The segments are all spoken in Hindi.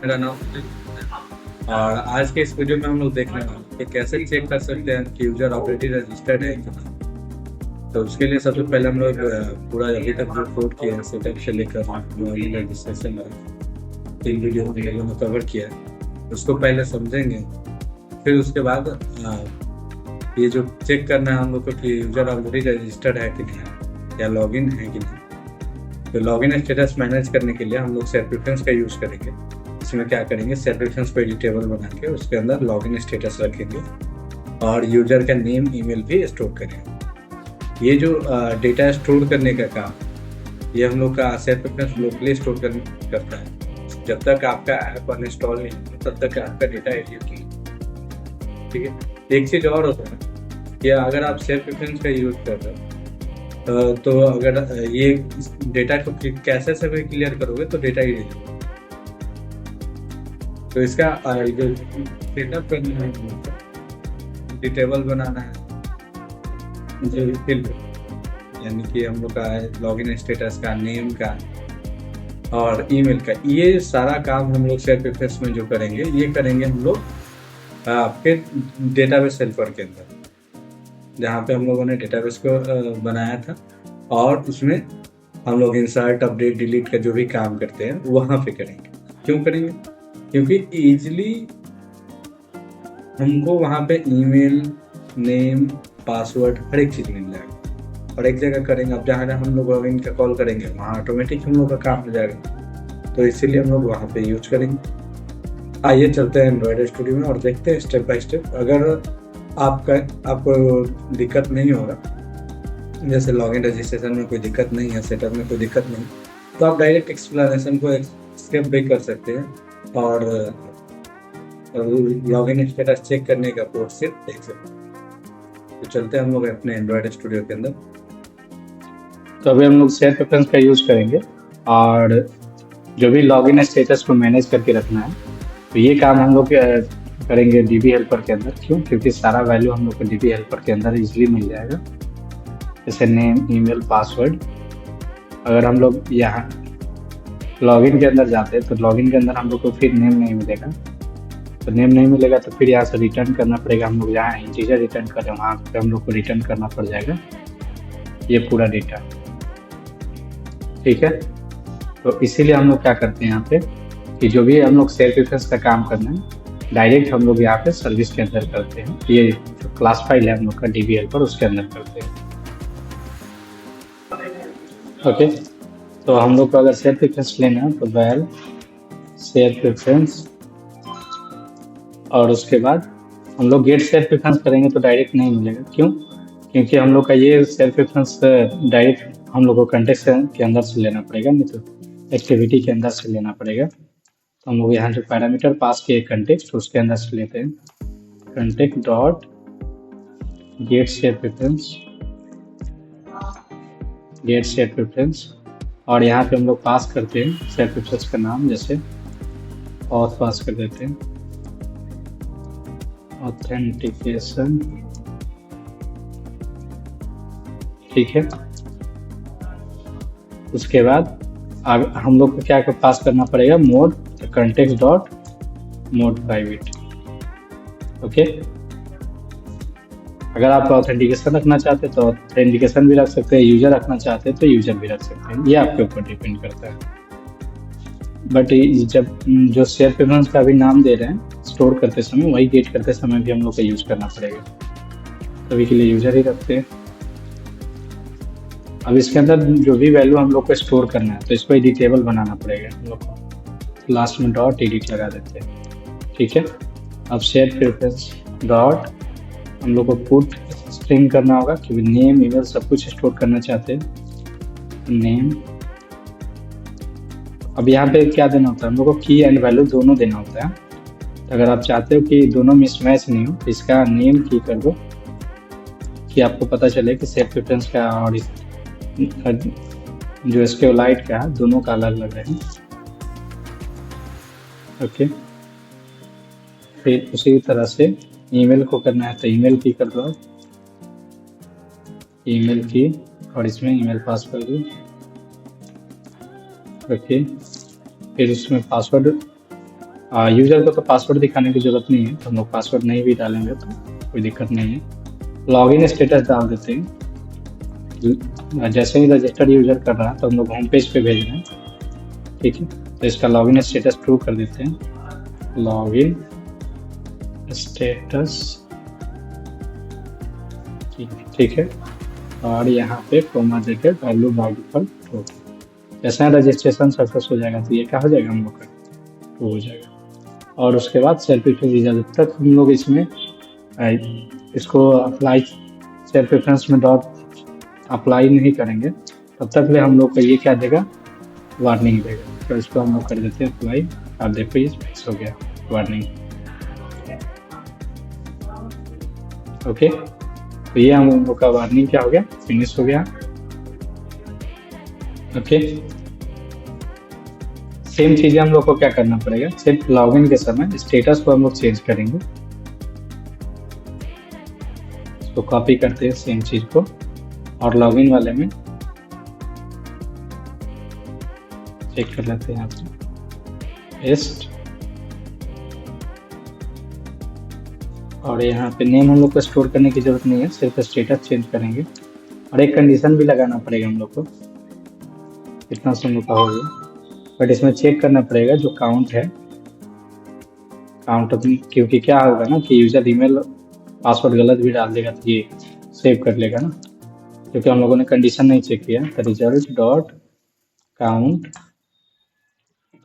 मेरा नाम और आज के इस वीडियो में हम लोग देखने वाले हैं कि कैसे चेक कर सकते हैं कि यूजर ऑलरेडी रजिस्टर्ड है कि नहीं। तो उसके लिए सबसे पहले हम लोग पूरा अभी तक जो कोड किया है सेटअप से लेकर लॉगिन रजिस्ट्रेशन 3 वीडियो में कवर किया है उसको पहले समझेंगे। फिर उसके बाद ये जो चेक करना है हम लोग को कि यूजर ऑलरेडी रजिस्टर्ड है कि नहीं या लॉगिन है कि नहीं। तो लॉगिन स्टेटस मैनेज करने के लिए हम लोग सेट प्रेफरेंस का यूज़ करेंगे। इसमें क्या करेंगे, सेट प्रेफरेंस को एडिटेबल बना के उसके अंदर लॉगिन स्टेटस रखेंगे और यूजर का नेम ईमेल भी स्टोर करेंगे। ये जो डेटा स्टोर करने का काम ये हम लोग का सेट प्रेफरेंस लोकली स्टोर करता है। जब तक आपका ऐप अनइंस्टॉल नहीं होता तब तक आपका डेटा एडिट नहीं। ठीक है, एक चीज़ और होता है कि अगर आप सेट प्रेफरेंस का यूज़ कर रहे हो तो अगर ये डेटा को कैसे से भी क्लियर करोगे तो डेटा ही रहेगा। तो इसका जो सेटअप करना है, टेबल बनाना है, जो फिल्ड यानी कि हम लोग का लॉगिन स्टेटस का, नेम का और ईमेल का, ये सारा काम हम लोग सेट प्रेफरेंस में जो करेंगे ये करेंगे हम लोग आपके डेटाबेस हेल्पर के अंदर, जहाँ पे हम लोगों ने डेटाबेस को बनाया था और उसमें हम लोग इंसर्ट, अपडेट, डिलीट का जो भी काम करते हैं वहाँ पे करेंगे। क्यों करेंगे? क्योंकि ईजिली हमको वहाँ पे ईमेल, नेम, पासवर्ड हर एक चीज़ मिल जाएगा और एक जगह करेंगे। अब जहाँ हम लोग लॉगिन का कॉल करेंगे वहाँ ऑटोमेटिक हम लोग का काम हो जाएगा, तो इसीलिए हम लोग वहाँ पे यूज करेंगे। आइए चलते हैं एंड्रॉयड स्टूडियो में और देखते हैं स्टेप बाय स्टेप। अगर आपको दिक्कत नहीं होगा, जैसे लॉगिन रजिस्ट्रेशन में कोई दिक्कत नहीं है, सेटअप में कोई दिक्कत नहीं, तो आप डायरेक्ट एक्सप्लेनेशन को स्टेप बाय कर सकते हैं और लॉगिन स्टेटस चेक करने का कोड सिर्फ देख सकते हैं। तो चलते हैं हम लोग अपने एंड्रॉयड स्टूडियो के अंदर। तो अभी हम लोग सेट प्रेफरेंस का यूज़ करेंगे और जो भी लॉगिन स्टेटस को मैनेज करके रखना है तो ये काम हम लोग करेंगे डीबी हेल्पर के अंदर। क्यों? क्योंकि सारा वैल्यू हम लोग को डीबी हेल्पर के अंदर इजीली मिल जाएगा, जैसे नेम, ईमेल, पासवर्ड। अगर हम लोग यहाँ लॉगिन के अंदर जाते हैं तो लॉगिन के अंदर हम लोग को फिर नेम नहीं मिलेगा, तो नेम नहीं मिलेगा तो फिर यहाँ से रिटर्न करना पड़ेगा। हम लोग जहाँ इंटीजर रिटर्न कर रहे हैं वहाँ पर हम लोग को रिटर्न करना पड़ जाएगा ये पूरा डेटा। ठीक है, तो इसीलिए हम लोग क्या करते हैं यहाँ पे कि जो भी हम लोग सेट प्रेफरेंस का काम करना है डायरेक्ट हम लोग यहाँ पे सर्विस के अंदर करते हैं। ये जो क्लास फाइल है हम लोग का डीबी हेल्पर उसके अंदर करते हैं। ओके, तो हम लोग को अगर सेट प्रेफरेंस लेना है तो वैल सेट प्रेफरेंस और उसके बाद हम लोग गेट सेट प्रेफरेंस करेंगे तो डायरेक्ट नहीं मिलेगा। क्यों? क्योंकि हम लोग का ये सेट प्रेफरेंस डायरेक्ट हम लोग को कंटेक्स्ट के अंदर से लेना पड़ेगा, नहीं तो एक्टिविटी के अंदर से लेना पड़ेगा। तो हम लोग यहाँ जो पैरामीटर पास किए कंटेक्स्ट उसके अंदर से लेते हैं, contact dot get set preference, get set preference और यहाँ पे हम लोग पास करते हैं सेट प्रेफरेंस का नाम, जैसे ऑथ पास कर देते हैं, ऑथेंटिकेशन। ठीक है, उसके बाद हम लोग को क्या पास करना पड़ेगा, mode context dot mode private. Okay, अगर आप ऑथेंटिकेशन रखना चाहते हैं तो ऑथेंटिकेशन भी रख सकते हैं, यूजर रखना चाहते हैं तो यूजर भी रख सकते हैं, ये आपके ऊपर डिपेंड करता है। बट जब जो सेट प्रेफरेंस का भी नाम दे रहे हैं स्टोर करते समय वही गेट करते समय भी हम लोग को यूज करना पड़ेगा, तभी के लिए यूजर ही रखते हैं। अब इसके अंदर जो भी वैल्यू हम लोग को स्टोर करना है तो इसको एडिटेबल बनाना पड़ेगा हम लोग को, लास्ट में डॉट एडिट लगा देते हैं। ठीक है, अब सेट प्रेफरेंस डॉट हम लोग को पुट स्ट्रिंग करना होगा क्योंकि नेम, ईमेल सब कुछ स्टोर करना चाहते हैं, नेम। अब यहाँ पे क्या देना होता है, हम लोग को की एंड वैल्यू दोनों देना होता है। तो अगर आप चाहते हो कि दोनों मिसमैच नहीं हो तो इसका नेम की कर दो कि आपको पता चले कि सेट प्रेफरेंस का और जो इसके लाइट का दोनों का अलग अलग है। ओके, फिर उसी तरह से ईमेल को करना है तो ईमेल की कर दो, ईमेल की और इसमें ईमेल पास कर दो। ओके, फिर उसमें पासवर्ड यूज़र को तो पासवर्ड दिखाने की ज़रूरत नहीं है, तो हम लोग पासवर्ड नहीं भी डालेंगे तो कोई दिक्कत नहीं है। लॉगिन स्टेटस डाल देते हैं। जैसे ही रजिस्टर्ड यूज़र कर रहा है तो हम लोग होम पेज पे भेज रहे हैं, ठीक है। तो इसका लॉगिन स्टेटस ट्रू कर देते हैं, लॉगिन स्टेटस, ठीक है। और यहाँ पे कोमा देके वैल्यू बाय डिफॉल्ट ट्रू। जैसे रजिस्ट्रेशन सक्सेस हो जाएगा तो ये क्या हो जाएगा हम लोग का, ट्रू हो जाएगा। और उसके बाद सेल्फ प्रेफरेंस, जब तक हम लोग इसमें इसको अप्लाई सेल्फ प्रेफरेंस में डॉट अप्लाई नहीं करेंगे तब तक भी हम लोग को ये क्या देगा, वार्निंग देगा। तो इसको हम लोग कर देते हैं अप्लाई। आप देखो ये फिक्स हो गया वार्निंग, ओके। तो ये हम लोग का वार्निंग क्या हो गया, फिनिश हो गया, ओके। सेम चीज़ें हम लोग को क्या करना पड़ेगा, सिर्फ लॉगिन के समय स्टेटस को हम लोग चेंज करेंगे। इसको कॉपी करते हैं सेम चीज़ को, और लॉगिन वाले में चेक कर लेते हैं यहाँ पे पेस्ट, और यहाँ पे नेम हम लोग को स्टोर करने की जरूरत नहीं है, सिर्फ स्टेटस चेंज करेंगे। और एक कंडीशन भी लगाना पड़ेगा हम लोग को, इतना समय का हो गया, बट इसमें चेक करना पड़ेगा जो काउंट है, काउंट, क्योंकि क्या होगा ना कि यूजर ईमेल पासवर्ड गलत भी डाल देगा तो ये सेव कर लेगा ना, क्योंकि हम लोगों ने कंडीशन नहीं चेक किया। तो रिजल्ट डॉट काउंट,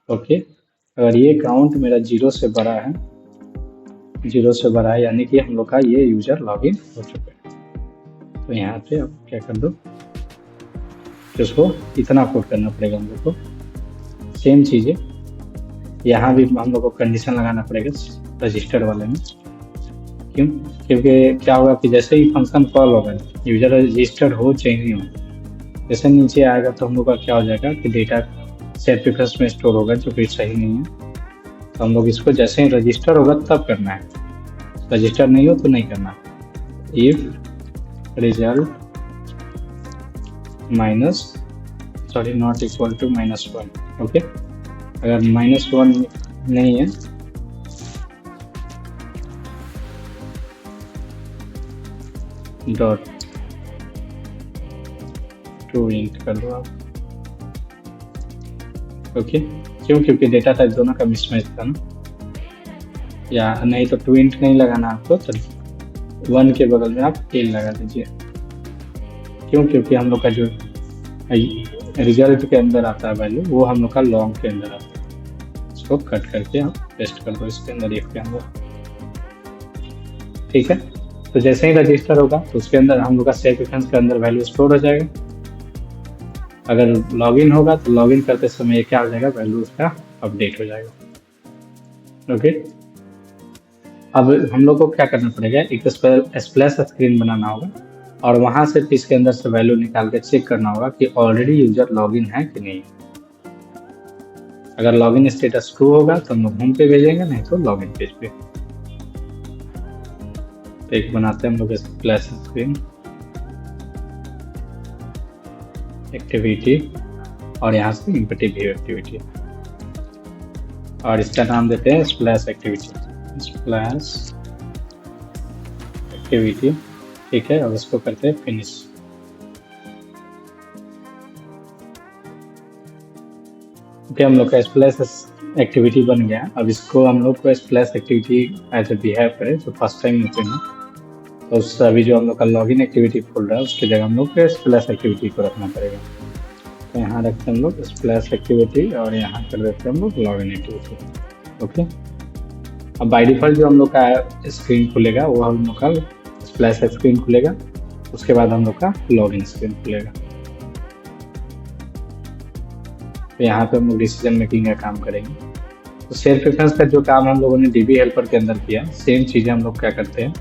ओके। अगर ये काउंट मेरा 0 से बड़ा है, 0 से बड़ा है, यानी कि हम लोग का ये यूजर लॉगिन हो चुका है। तो यहाँ पे आप क्या कर दो, इसको इतना कोड करना पड़ेगा हम लोग को। सेम चीज़ें यहाँ भी हम लोग को कंडीशन लगाना पड़ेगा रजिस्टर वाले में, क्यों, क्योंकि क्या होगा कि जैसे ही फंक्शन कॉल होगा, यूजर रजिस्टर्ड हो चाहे नहीं हो, जैसे नीचे आएगा तो हम लोग का क्या हो जाएगा कि डेटा सेट प्रेफरेंस में स्टोर होगा, जो कि सही नहीं है। तो हम लोग इसको जैसे ही रजिस्टर होगा तब करना है, रजिस्टर नहीं हो तो नहीं करना। If result minus sorry not equal to -1, okay. अगर -1 नहीं है डॉट टू इंट कर दो आप, ओके। क्यों, क्योंकि डेटा टाइप दोनों का मिसमैच था ना, या नहीं तो 2 इंट नहीं लगाना आपको, तो 1 के बगल में आप टेल लगा दीजिए। क्यों, क्योंकि हम लोग का जो रिजल्ट के अंदर आता है वैल्यू, वो हम लोग का लॉन्ग के अंदर आता है। इसको कट करके आप पेस्ट कर दो इसके अंदर, इफ के अंदर, ठीक है। तो जैसे ही रजिस्टर होगा तो उसके अंदर हम लोग का सेल्फ प्रेफरेंस के अंदर वैल्यू स्टोर हो जाएगा। अगर लॉगिन होगा तो लॉगिन करते समय क्या हो जाएगा, वैल्यू उसका अपडेट हो जाएगा, ओके। अब हम लोग को क्या करना पड़ेगा, एक स्प्लैश स्क्रीन बनाना होगा, और वहाँ से इसके अंदर से वैल्यू निकाल के चेक करना होगा कि ऑलरेडी यूजर लॉगिन है कि नहीं। अगर लॉगिन स्टेटस ट्रू होगा तो हम लोग होम पे भेजेंगे, नहीं तो लॉगिन पेज पे। तो एक बनाते हैं हम लोग स्प्लैश स्क्रीन एक्टिविटी, और यहाँ से इम्पटी व्यू एक्टिविटी, और इसका नाम देते हैं स्प्लैश एक्टिविटी, स्प्लैश एक्टिविटी, ठीक है। और इसको करते हैं फिनिश। ओके, हम लोग का स्प्लैश एक्टिविटी बन गया। अब इसको हम लोग को splash activity as a behave करें, तो फर्स्ट टाइम ओपन है, तो उस अभी जो हम लोग का लॉगिन एक्टिविटी खोल रहा है उसकी जगह हम लोग को स्प्लैश एक्टिविटी को रखना पड़ेगा। तो यहाँ रखते हैं हम लोग स्प्लैश एक्टिविटी, और यहाँ कर देते हैं हम लोग लॉगिन एक्टिविटी, ओके। अब बाय डिफॉल्ट जो हम लोग का स्क्रीन खुलेगा वो हम लोग का स्प्लैश स्क्रीन खुलेगा, उसके बाद हम लोग का लॉगिन स्क्रीन खुलेगा। तो यहाँ पे हम लोग डिसीजन मेकिंग का काम करेंगे। तो सेल्फ प्रेफरेंस का जो काम हम लोगों ने डीबी हेल्पर के अंदर किया, सेम चीज़ें हम लोग क्या करते हैं,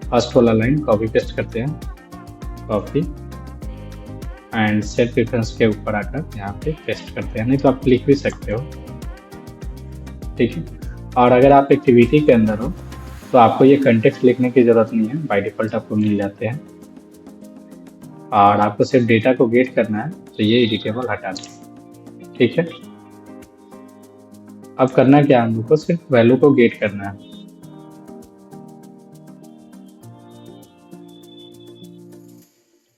फर्स्ट वाला लाइन कॉपी पेस्ट करते हैं, कॉपी एंड सेल्फ प्रेफरेंस के ऊपर आकर यहाँ पे पेस्ट करते हैं, नहीं तो आप लिख भी सकते हो, ठीक है। और अगर आप एक्टिविटी के अंदर हो तो आपको ये कंटेक्स्ट लिखने की ज़रूरत नहीं है, बाय डिफ़ॉल्ट आपको मिल जाते हैं। और आपको सिर्फ डेटा को गेट करना है, तो ये एडिटेबल हटा दें, ठीक है। अब करना क्या है, हम लोग को सिर्फ वैल्यू को गेट करना है।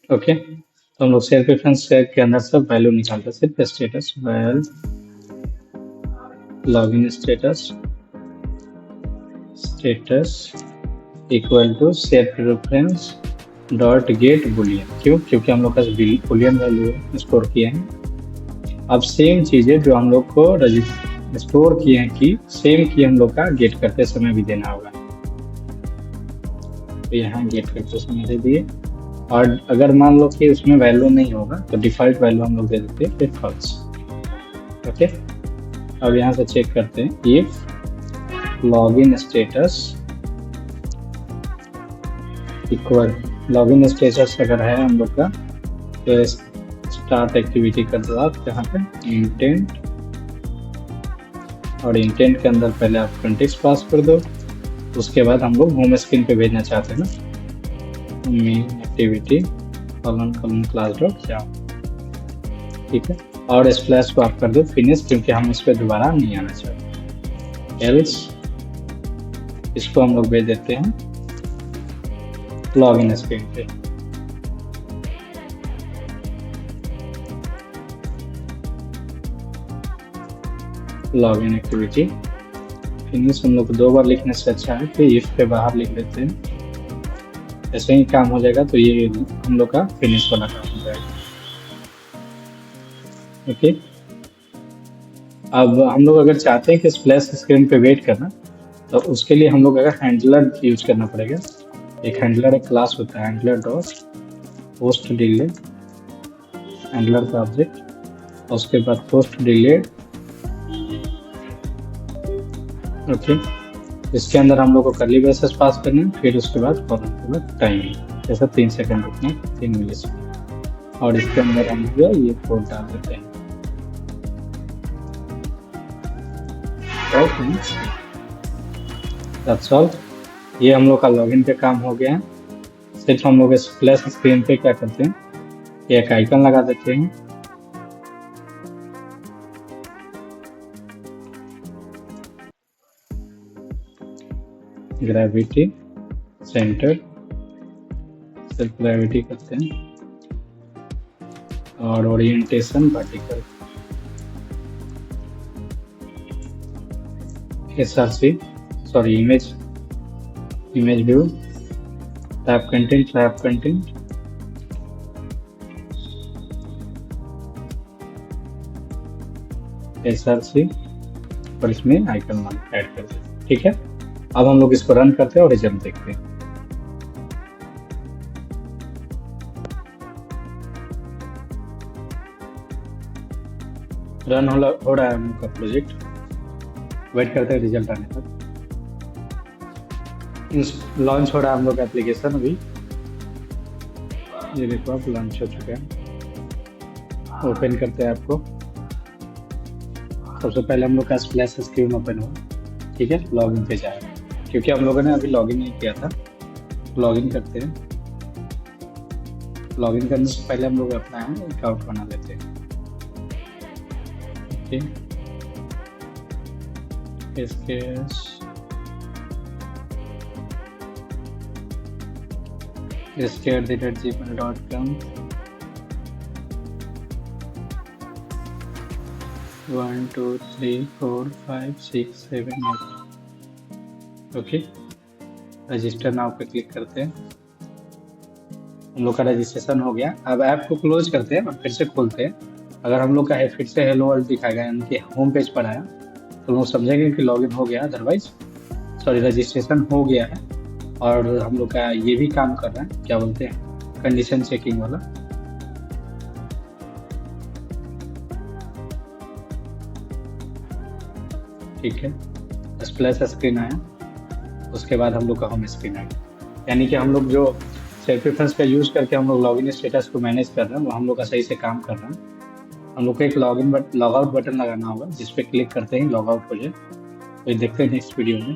ओके, तो हम लोग सेल्फ रेफरेंस के अंदर से वैल्यू निकालते हैं, सिर्फ status val login status equal to self reference dot get boolean. क्यों? क्योंकि हम लोग का बुलियन वैल्यू स्टोर किए हैं। अब सेम चीज़ें जो हम लोग को स्टोर किए हैं की सेम की हम लोग का गेट करते समय भी देना होगा। तो यहाँ गेट करते समय दे दिए, और अगर मान लो कि उसमें वैल्यू नहीं होगा तो डिफ़ॉल्ट वैल्यू हम लोग दे देते हैं फॉल्स। ओके, अब यहाँ से चेक करते हैं if login status equal, login status अगर है हम लोग का तो स्टार्ट एक्टिविटी कर दो आप यहाँ पे इंटेंट, और इंटेंट के अंदर पहले आप कंटेक्स्ट पास कर दो। उसके बाद हम लोग होम स्क्रीन पे भेजना चाहते हैं ना, main activity colon class dot जावा, ठीक है। और स्प्लैश को आप कर दो फिनिश, क्योंकि हम इस पर दोबारा नहीं आना चाहते। एल्स इसको हम लोग भेज देते हैं लॉगिन स्क्रीन पे। लॉगिन एक्टिविटी फिनिश हम लोग को 2 बार लिखने से अच्छा है कि इफ के बाहर लिख देते हैं, ऐसे ही काम हो जाएगा। तो ये हम लोग का फिनिश वाला काम हो जाएगा। ओके, अब हम लोग अगर चाहते हैं कि स्प्लैश स्क्रीन पे वेट करना, तो उसके लिए हम लोग अगर हैंडलर यूज करना पड़ेगा। एक हैंडलर एक क्लास होता है, handler dot post delay, handler का ऑब्जेक्ट, और उसके बाद पोस्ट डिलेड। ओके, इसके अंदर हम लोग को कर्ली ब्रेसेस पास करने हैं, फिर उसके बाद कॉलन के बाद टाइमिंग, जैसा 3 सेकंड रुकना, 3 मिली सेकंड, और इसके अंदर हम लोग ये कोड डाल देते हैं। दैट्स ऑल, ये हम लोग का लॉगिन पे काम हो गया है। सिर्फ हम लोग स्प्लैश स्क्रीन पे क्या करते हैं, एक आइकन लगा देते हैं, ग्रेविटी सेंटर, सिर्फ ग्रेविटी करते हैं, और orientation vertical, SRC sorry image view, tab content, SRC, और इसमें आइकन ऐड करते हैं। ठीक है, अब हम लोग इसको रन करते हैं और रिजल्ट देखते हैं। रन हो रहा है हम लोग का प्रोजेक्ट, वेट करते हैं रिजल्ट आने तक। लॉन्च हो रहा है हम लोग का एप्लीकेशन अभी, ये देखो आप लॉन्च हो चुके हैं। ओपन करते हैं आपको, सबसे पहले हम लोग का स्प्लैश स्क्रीन ओपन होगा। ठीक है, लॉगिन पे जाए, क्योंकि हम लोगों ने अभी लॉगिन नहीं किया था। लॉगिन करते हैं, लॉगिन करने से पहले हम लोग अपना अकाउंट बना लेते हैं। ओके, इसके gmail.com 1 2 3 4 5 6 7 8। ओके, रजिस्टर नाउ पे क्लिक करते हैं। हम लोग का रजिस्ट्रेशन हो गया। अब ऐप को क्लोज करते हैं और फिर से खोलते हैं। अगर हम लोग का है फिर से हेलो वर्ल्ड दिखाएगा, यानी कि होम पेज पर आया, तो लोग समझेंगे कि लॉगिन हो गया, अदरवाइज सॉरी रजिस्ट्रेशन हो गया है। और हम लोग का ये भी काम कर रहा है, क्या बोलते हैं, कंडीशन चेकिंग वाला। ठीक है, स्प्लैश स्क्रीन आया, उसके बाद हम लोग का होम स्क्रीन आया, यानी कि हम लोग जो सेल्फ रेफरेंस का यूज़ करके हम लोग लॉगिन स्टेटस को मैनेज कर रहे हैं, वो हम लोग का सही से काम कर रहा है। हम लोग को एक लॉग आउट बटन लगाना होगा, जिस पे क्लिक करते ही लॉग आउट हो जाए। तो देखते हैं नेक्स्ट वीडियो में।